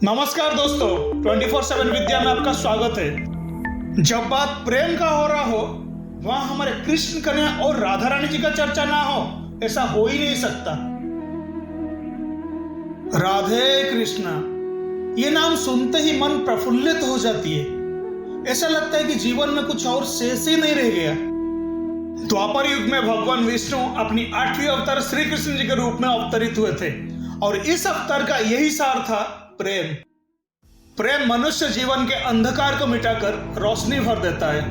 नमस्कार दोस्तों, 24/7 विद्या में आपका स्वागत है। जब बात प्रेम का हो रहा हो, वहां हमारे कृष्ण कन्हैया और राधा रानी जी का चर्चा ना हो, ऐसा हो ही नहीं सकता। राधे कृष्णा, ये नाम सुनते ही मन प्रफुल्लित हो जाती है। ऐसा लगता है कि जीवन में कुछ और शेष ही नहीं रह गया। द्वापर युग में भगवान विष्णु अपनी 8वीं अवतार श्री कृष्ण जी के रूप में अवतरित हुए थे और इस अवतार का यही सार था प्रेम। प्रेम मनुष्य जीवन के अंधकार को मिटाकर रोशनी भर देता है।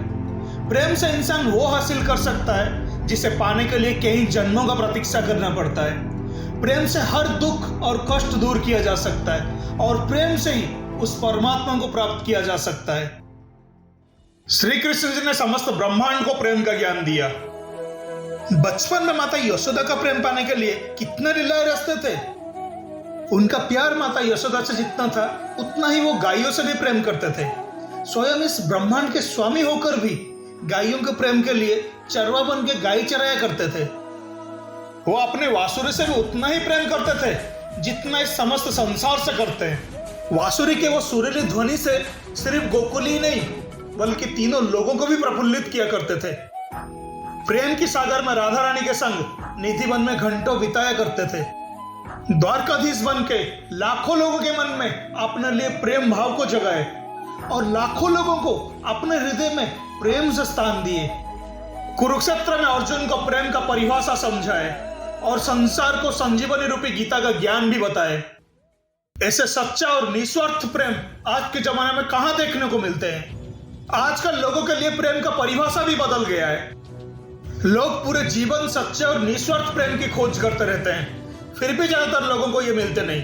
प्रेम से इंसान वो हासिल कर सकता है जिसे पाने के लिए कई जन्मों का प्रतीक्षा करना पड़ता है। प्रेम से हर दुख और कष्ट दूर किया जा सकता है और प्रेम से ही उस परमात्मा को प्राप्त किया जा सकता है। श्री कृष्ण जी ने समस्त ब्रह्मांड को प्रेम का ज्ञान दिया। बचपन में माता यशोदा का प्रेम पाने के लिए कितने लीलाएं रचते थे। उनका प्यार माता यशोदा से जितना था उतना ही वो गायों से भी प्रेम करते थे। स्वयं इस ब्रह्मांड के स्वामी होकर भी गायों के प्रेम के लिए चरवा बन के गाय चराया करते थे। वो अपने वासुरी से भी उतना ही प्रेम करते थे जितना इस समस्त संसार से करते हैं। वासुरी के वो सुरीली ध्वनि से सिर्फ गोकुली नहीं बल्कि तीनों लोगों को भी प्रफुल्लित किया करते थे। प्रेम की सागर में राधा रानी के संग निधि वन में घंटों बिताया करते थे। द्वारकाधीश बन के लाखों लोगों के मन में अपने लिए प्रेम भाव को जगाए और लाखों लोगों को अपने हृदय में प्रेम से स्थान दिए। कुरुक्षेत्र में अर्जुन को प्रेम का परिभाषा समझाए और संसार को संजीवनी रूपी गीता का ज्ञान भी बताए। ऐसे सच्चा और निस्वार्थ प्रेम आज के जमाने में कहां देखने को मिलते हैं। आजकल लोगों के लिए प्रेम का परिभाषा भी बदल गया है। लोग पूरे जीवन सच्चे और निस्वार्थ प्रेम की खोज करते रहते हैं, फिर भी ज्यादातर लोगों को ये मिलते नहीं।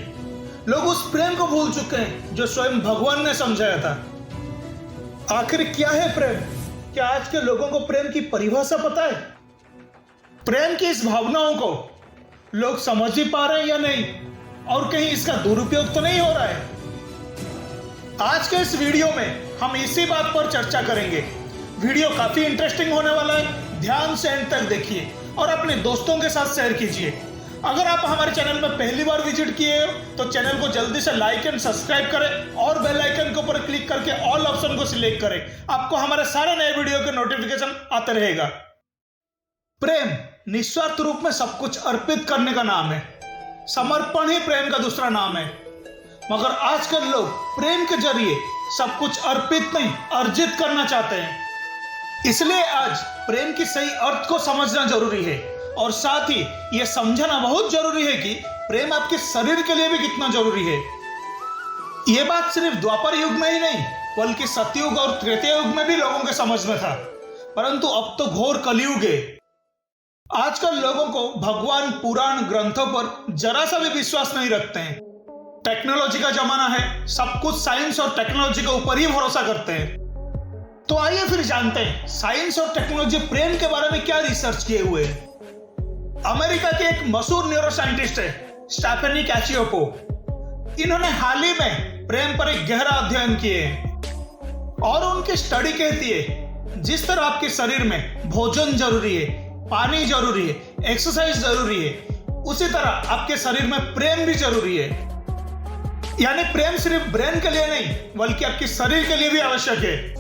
लोग उस प्रेम को भूल चुके हैं जो स्वयं भगवान ने समझाया था। आखिर क्या है प्रेम? क्या आज के लोगों को प्रेम की परिभाषा पता है? प्रेम की इस भावनाओं को लोग समझ ही पा रहे हैं या नहीं, और कहीं इसका दुरुपयोग तो नहीं हो रहा है? आज के इस वीडियो में हम इसी बात पर चर्चा करेंगे। वीडियो काफी इंटरेस्टिंग होने वाला है, ध्यान से एंड तक देखिए और अपने दोस्तों के साथ शेयर कीजिए। अगर आप हमारे चैनल में पहली बार विजिट किए हो तो चैनल को जल्दी से लाइक एंड सब्सक्राइब करें और बेल आइकन के ऊपर क्लिक करके ऑल ऑप्शन को सिलेक्ट करें। आपको हमारे सारे नए वीडियो के नोटिफिकेशन आते रहेगा। प्रेम निस्वार्थ रूप में सब कुछ अर्पित करने का नाम है। समर्पण ही प्रेम का दूसरा नाम है। मगर आजकल लोग प्रेम के जरिए सब कुछ अर्पित नहीं अर्जित करना चाहते हैं। इसलिए आज प्रेम की सही अर्थ को समझना जरूरी है और साथ ही यह समझना बहुत जरूरी है कि प्रेम आपके शरीर के लिए भी कितना जरूरी है। यह बात सिर्फ द्वापर युग में ही नहीं बल्कि सतयुग और त्रेता युग में भी लोगों के समझ में था, परंतु अब तो घोर कलयुग है। आजकल लोगों को भगवान पुराण ग्रंथों पर जरा सा भी विश्वास नहीं रखते हैं। टेक्नोलॉजी का जमाना है, सब कुछ साइंस और टेक्नोलॉजी के ऊपर ही भरोसा करते हैं। तो आइए फिर जानते हैं साइंस और टेक्नोलॉजी प्रेम के बारे में क्या रिसर्च किए हुए हैं। अमेरिका के एक मशहूर न्यूरोसाइंटिस्ट है स्टेफनी कैचियोपो। इन्होंने हाल ही में प्रेम पर एक गहरा अध्ययन किए हैं और उनकी स्टडी कहती है जिस तरह आपके शरीर में भोजन जरूरी है, पानी जरूरी है, एक्सरसाइज जरूरी है, उसी तरह आपके शरीर में प्रेम भी जरूरी है। यानी प्रेम सिर्फ ब्रेन के लिए नहीं बल्कि आपके शरीर के लिए भी आवश्यक है।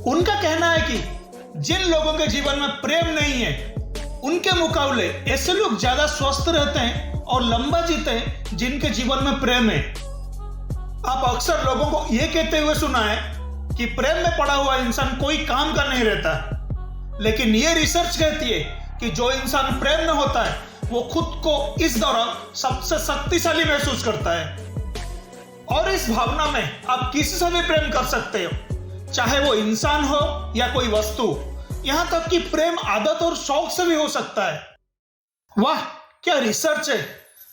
उनका कहना है कि जिन लोगों के जीवन में प्रेम नहीं है उनके मुकाबले ऐसे लोग ज्यादा स्वस्थ रहते हैं और लंबा जीते हैं जिनके जीवन में प्रेम है। आप अक्सर लोगों को यह कहते हुए सुना है कि प्रेम में पड़ा हुआ इंसान कोई काम का नहीं रहता, लेकिन यह रिसर्च कहती है कि जो इंसान प्रेम में होता है वो खुद को इस दौरान सबसे शक्तिशाली महसूस करता है। और इस भावना में आप किसी से भी प्रेम कर सकते हो, चाहे वो इंसान हो या कोई वस्तु। यहां तक कि प्रेम आदत और शौक से भी हो सकता है। वाह, क्या रिसर्च है!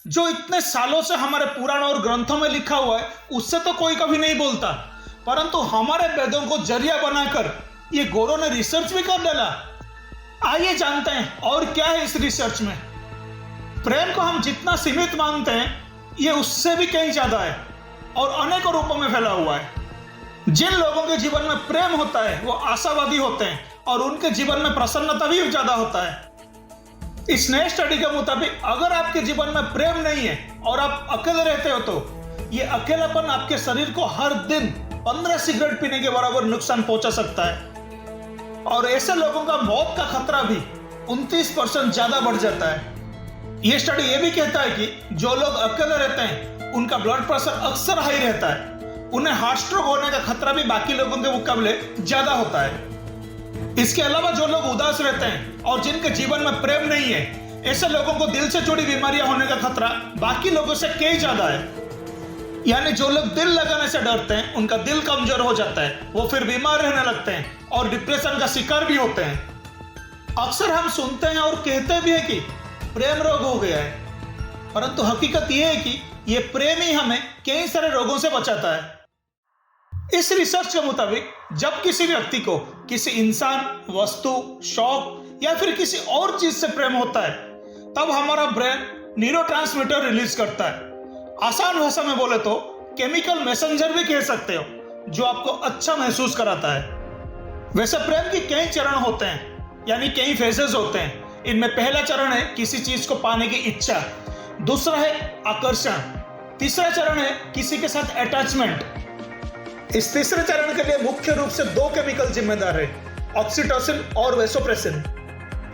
जो इतने सालों से हमारे पुराण और ग्रंथों में लिखा हुआ है उससे तो कोई कभी नहीं बोलता, परंतु हमारे वेदों को जरिया बनाकर ये गोरों ने रिसर्च भी कर डाला। आइए जानते हैं और क्या है इस रिसर्च में। प्रेम को हम जितना सीमित मानते हैं ये उससे भी कहीं ज्यादा है और अनेकों रूपों में फैला हुआ है। जिन लोगों के जीवन में प्रेम होता है वो आशावादी होते हैं और उनके जीवन में प्रसन्नता भी ज्यादा होता है। इस नए स्टडी के मुताबिक अगर आपके जीवन में प्रेम नहीं है और आप अकेले रहते हो तो ये अकेलापन आपके शरीर को हर दिन 15 सिगरेट पीने के बराबर नुकसान पहुंचा सकता है और ऐसे लोगों का मौत का खतरा भी 29% ज्यादा बढ़ जाता है। ये स्टडी ये भी कहता है कि जो लोग अकेले रहते हैं उनका ब्लड प्रेशर अक्सर हाई रहता है, उन्हें हार्ट स्ट्रोक होने का खतरा भी बाकी लोगों के मुकाबले ज्यादा होता है। इसके अलावा जो लोग उदास रहते हैं और जिनके जीवन में प्रेम नहीं है, ऐसे लोगों को दिल से जुड़ी बीमारियां होने का खतरा बाकी लोगों से कई ज्यादा है। यानी जो लोग दिल लगाने से डरते हैं उनका दिल कमजोर हो जाता है, वो फिर बीमार रहने लगते हैं और डिप्रेशन का शिकार भी होते हैं। अक्सर हम सुनते हैं और कहते भी हैं कि प्रेम रोग हो गया है, परंतु हकीकत यह है कि यह प्रेम ही हमें कई सारे रोगों से बचाता है। इस रिसर्च के मुताबिक जब किसी व्यक्ति को किसी इंसान, वस्तु, शौक या फिर किसी और चीज से प्रेम होता है, तब हमारा ब्रेन न्यूरोट्रांसमीटर रिलीज करता है। आसान भाषा में बोले तो केमिकल मैसेंजर भी कह सकते हो, जो आपको अच्छा महसूस कराता है। वैसे प्रेम की कई चरण होते हैं, यानी कई फेजेस होते हैं। इनमें पहला चरण है किसी चीज को पाने की इच्छा, दूसरा है आकर्षण, तीसरा चरण है किसी के साथ अटैचमेंट। इस तीसरे चरण के लिए मुख्य रूप से 2 केमिकल जिम्मेदार है, ऑक्सीटोसिन और वेसोप्रेसिन।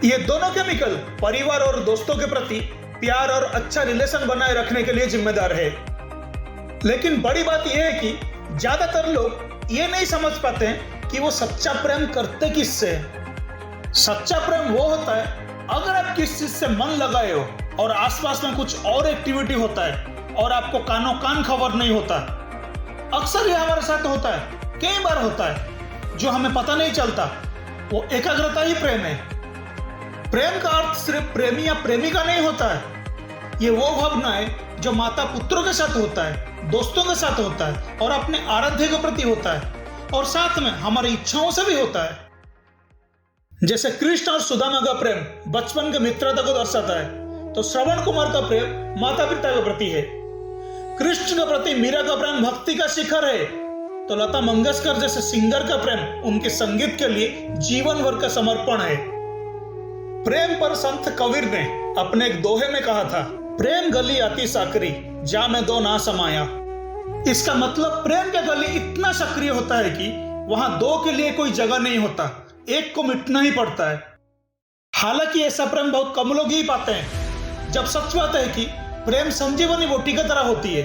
ये दोनों केमिकल परिवार और दोस्तों के प्रति प्यार और अच्छा रिलेशन बनाए रखने के लिए जिम्मेदार है। लेकिन बड़ी बात यह है कि ज्यादातर लोग ये नहीं समझ पाते हैं कि वो सच्चा प्रेम करते किससे। सच्चा प्रेम वो होता है अगर आप किस चीज से मन लगाए हो और आसपास में कुछ और एक्टिविटी होता है और आपको कानों कान खबर नहीं होता। अक्सर ये हमारे साथ होता है, कई बार होता है, जो हमें पता नहीं चलता। वो एकाग्रता ही प्रेम है। प्रेम का अर्थ सिर्फ प्रेमी या प्रेमिका नहीं होता है। ये वो भावना है जो माता पुत्रों के साथ होता है, दोस्तों के साथ होता है और अपने आराध्य के प्रति होता है, और साथ में हमारी इच्छाओं से भी होता है। जैसे कृष्ण और सुदामा का प्रेम बचपन के मित्रता को दर्शाता है, तो श्रवण कुमार का प्रेम माता पिता के प्रति है। कृष्ण के प्रति मीरा का प्रेम भक्ति का शिखर है, तो लता मंगेशकर जैसे सिंगर का प्रेम उनके संगीत के लिए जीवन भर का समर्पण है। प्रेम पर संत कबीर ने अपने एक दोहे में कहा था, प्रेम गली अति साकरी जा में दो ना समाया। इसका मतलब प्रेम का गली इतना सक्रिय होता है कि वहां 2 के लिए कोई जगह नहीं होता, एक को मिटना ही पड़ता है। हालांकि ऐसा प्रेम बहुत कम लोग ही पाते हैं। जब सच बात है कि प्रेम संजीवनी बूटी की तरह होती है।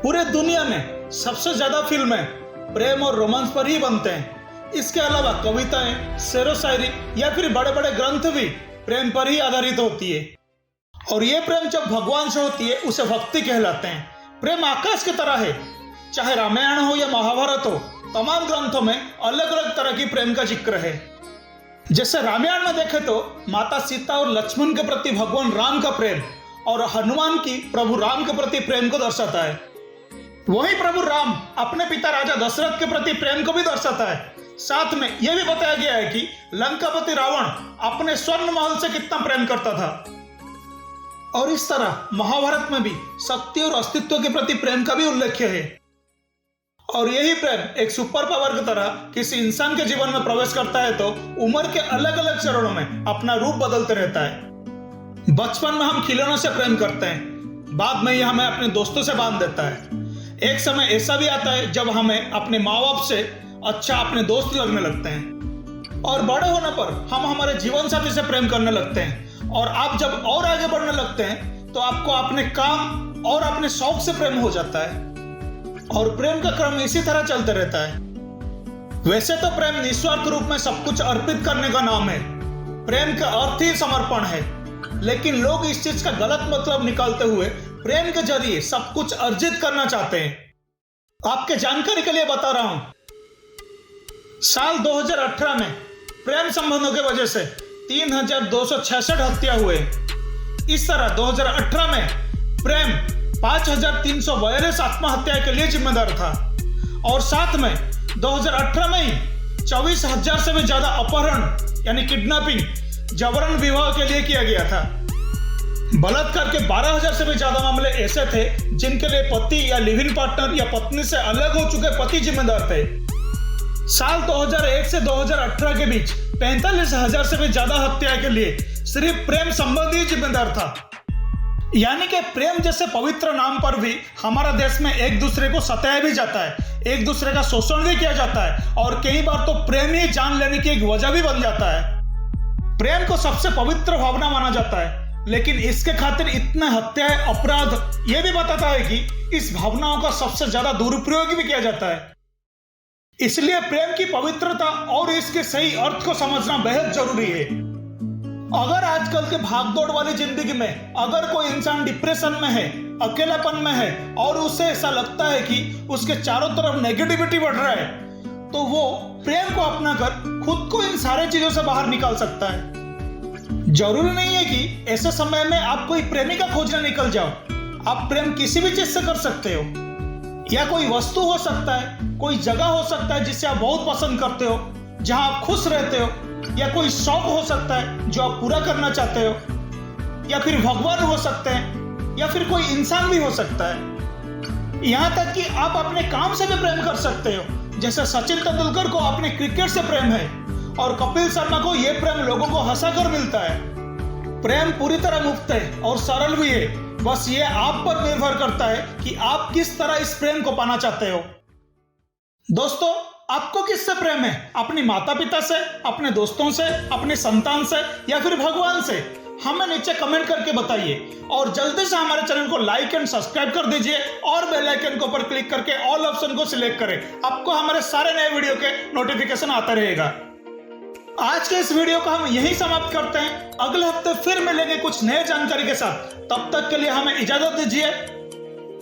पूरे दुनिया में सबसे ज्यादा फिल्में प्रेम और रोमांस पर ही बनते हैं। इसके अलावा कविताएं, शेरो शायरी या फिर बड़े बड़े ग्रंथ भी प्रेम पर ही आधारित होती है। और ये प्रेम जब भगवान से होती है उसे भक्ति कहलाते हैं। प्रेम आकाश की तरह है, चाहे रामायण हो या महाभारत हो, तमाम ग्रंथों में अलग अलग तरह की प्रेम का जिक्र है। जैसे रामायण में देखें तो माता सीता और लक्ष्मण के प्रति भगवान राम का प्रेम और हनुमान की प्रभु राम के प्रति प्रेम को दर्शाता है। वही प्रभु राम अपने पिता राजा दशरथ के प्रति प्रेम को भी दर्शाता है। साथ में यह भी बताया गया है कि लंकापति रावण अपने स्वर्ण महल से कितना प्रेम करता था। और इस तरह महाभारत में भी शक्ति और अस्तित्व के प्रति प्रेम का भी उल्लेख है। और यही प्रेम एक सुपर पावर की तरह किसी इंसान के जीवन में प्रवेश करता है तो उम्र के अलग अलग चरणों में अपना रूप बदलते रहता है। बचपन में हम खिलौनों से प्रेम करते हैं, बाद में यह हमें अपने दोस्तों से बांध देता है। एक समय ऐसा भी आता है जब हमें अपने माँ बाप से अच्छा अपने दोस्त लगने लगते हैं। और बड़े होने पर हम हमारे जीवन साथी से प्रेम करने लगते हैं। और आप जब और आगे बढ़ने लगते हैं तो आपको अपने काम और अपने शौक से प्रेम हो जाता है। और प्रेम का क्रम इसी तरह चलते रहता है। वैसे तो प्रेम निस्वार्थ रूप में सब कुछ अर्पित करने का नाम है। प्रेम का अर्थ ही समर्पण है। लेकिन लोग इस चीज का गलत मतलब निकालते हुए प्रेम के जरिए सब कुछ अर्जित करना चाहते हैं। आपके जानकारी के लिए बता रहा हूं, साल 2018 में प्रेम संबंधों की वजह से 3266 हत्या हुए। इस तरह 2018 में प्रेम 5342 आत्महत्या के लिए जिम्मेदार था। और साथ में 2018 में ही 24,000 से भी ज्यादा अपहरण यानी किडनैपिंग, जबरन विवाह के लिए किया गया था। बलात्कार के 12,000 से भी ज्यादा मामले ऐसे थे जिनके लिए पति या लिव इन पार्टनर या पत्नी से अलग हो चुके पति जिम्मेदार थे। साल 2001 से 2018 के बीच 45,000 से भी ज्यादा हत्या के लिए सिर्फ प्रेम संबंध ही जिम्मेदार था। यानी कि प्रेम जैसे पवित्र नाम पर भी हमारा देश में एक दूसरे को सताया भी जाता है, एक दूसरे का शोषण भी किया जाता है और कई बार तो प्रेम ही जान लेने की एक वजह भी बन जाता है। प्रेम को सबसे पवित्र भावना माना जाता है, लेकिन इसके खातिर इतने हत्याएं, अपराध यह भी बताता है कि इस भावनाओं का सबसे ज्यादा दुरुपयोग भी किया जाता है। इसलिए प्रेम की पवित्रता और इसके सही अर्थ को समझना बेहद जरूरी है। अगर आजकल के भागदौड़ वाली जिंदगी में अगर कोई इंसान डिप्रेशन में है, अकेलापन में है और उसे ऐसा लगता है कि उसके चारों तरफ नेगेटिविटी बढ़ रहा है, तो वो प्रेम को अपनाकर खुद को इन सारे चीजों से बाहर निकाल सकता है। जरूरी नहीं है कि ऐसे समय में आप कोई प्रेमिका खोजने निकल जाओ। आप प्रेम किसी भी चीज से कर सकते हो, या कोई वस्तु हो सकता है, कोई जगह हो सकता है जिसे आप बहुत पसंद करते हो, जहां आप खुश रहते हो, या कोई शौक हो सकता है जो आप पूरा करना चाहते हो, या फिर भगवान हो सकते हैं, या फिर कोई इंसान भी हो सकता है। यहां तक कि आप अपने काम से भी प्रेम कर सकते हो, जैसे सचिन तेंदुलकर को अपने क्रिकेट से प्रेम है और कपिल शर्मा को यह प्रेम लोगों को हंसाकर मिलता है। प्रेम पूरी तरह मुफ्त है और सरल भी है, बस ये आप पर निर्भर करता है कि आप किस तरह इस प्रेम को पाना चाहते हो। दोस्तों, आपको किससे प्रेम है? अपने माता पिता से, अपने दोस्तों से, अपने संतान से, या फिर भगवान से? हमें नीचे कमेंट करके बताइए और जल्दी से हमारे चैनल को लाइक एंड सब्सक्राइब कर दीजिए और बेल आइकन के ऊपर क्लिक करके ऑल ऑप्शन को सिलेक्ट करें। आपको हमारे सारे नए वीडियो के नोटिफिकेशन आता रहेगा। आज के इस वीडियो को हम यहीं समाप्त करते हैं। अगले हफ्ते फिर मिलेंगे कुछ नए जानकारी के साथ। तब तक के लिए हमें इजाजत दीजिए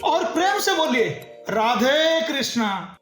और प्रेम से बोलिए राधे कृष्णा।